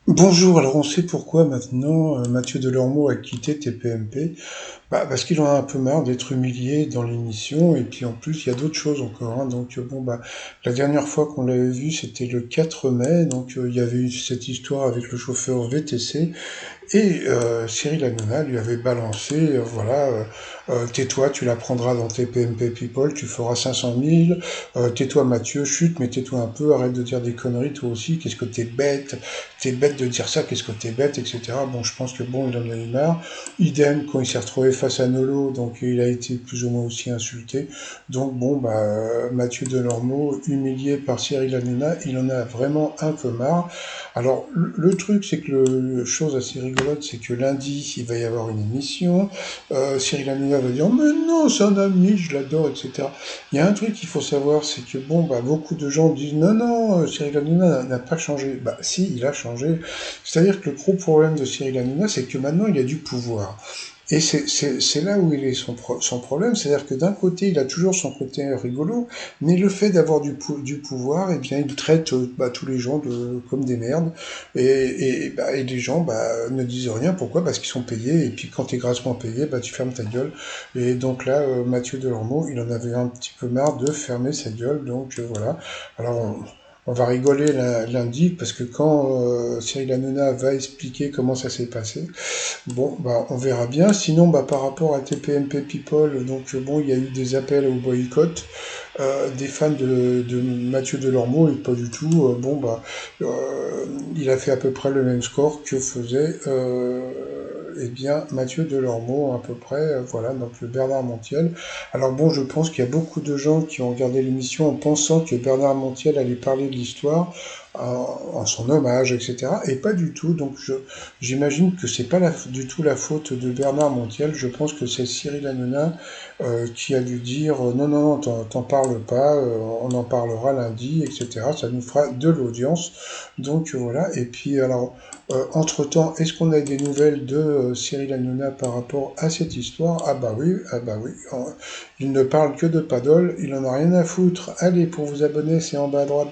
Bonjour, alors on sait pourquoi maintenant Mathieu Delormeau a quitté TPMP. Parce qu'il en a un peu marre d'être humilié dans l'émission, et puis en plus il y a d'autres choses encore, hein. Donc la dernière fois qu'on l'avait vu c'était le 4 mai, donc il y avait eu cette histoire avec le chauffeur VTC, et Cyril Hanouna lui avait balancé, tais-toi, tu la prendras dans tes PMP People, tu feras 500 000, tais-toi Mathieu, chute, mais tais-toi un peu, arrête de dire des conneries toi aussi, qu'est-ce que t'es bête de dire ça, qu'est-ce que t'es bête, etc. Bon, je pense que bon, il en a eu marre. Idem, quand il s'est retrouvé face à Nolo, donc il a été plus ou moins aussi insulté. Donc Mathieu Delormeau, humilié par Cyril Hanouna, il en a vraiment un peu marre. Alors, le truc, c'est que le chose assez rigolote, c'est que lundi, il va y avoir une émission. Cyril Hanouna va dire, mais non, c'est un ami, je l'adore, etc. Il y a un truc qu'il faut savoir, c'est que beaucoup de gens disent, non, non, Cyril Hanouna n'a pas changé. Bah, si, il a changé. C'est-à-dire que le gros problème de Cyril Hanouna, c'est que maintenant, il a du pouvoir. Et c'est là où il est son problème, c'est-à-dire que d'un côté, il a toujours son côté rigolo, mais le fait d'avoir du pouvoir, eh bien, il traite tous les gens comme des merdes, et les gens ne disent rien. Pourquoi? Parce qu'ils sont payés, et puis quand tu es grassement payé, tu fermes ta gueule. Et donc là, Mathieu Delormeau, il en avait un petit peu marre de fermer sa gueule, donc voilà. Alors on va rigoler lundi, parce que quand Cyril Hanouna va expliquer comment ça s'est passé, bon, on verra bien. Sinon, par rapport à TPMP People, il y a eu des appels au boycott des fans de Mathieu Delormeau, et pas du tout. Il a fait à peu près le même score que faisait Mathieu Delormeau, à peu près. Voilà, donc le Bernard Montiel. Alors bon, je pense qu'il y a beaucoup de gens qui ont regardé l'émission en pensant que Bernard Montiel allait parler de l'histoire en son hommage, etc. Et pas du tout. J'imagine que c'est pas du tout la faute de Bernard Montiel. Je pense que c'est Cyril Hanouna qui a dû dire non, non, non, t'en parles pas, on en parlera lundi, etc. Ça nous fera de l'audience. Voilà. Et puis alors, entre-temps, est-ce qu'on a des nouvelles de Cyril Hanouna par rapport à cette histoire? Ah bah oui. Il ne parle que de paddle, il en a rien à foutre. Allez, pour vous abonner, c'est en bas à droite.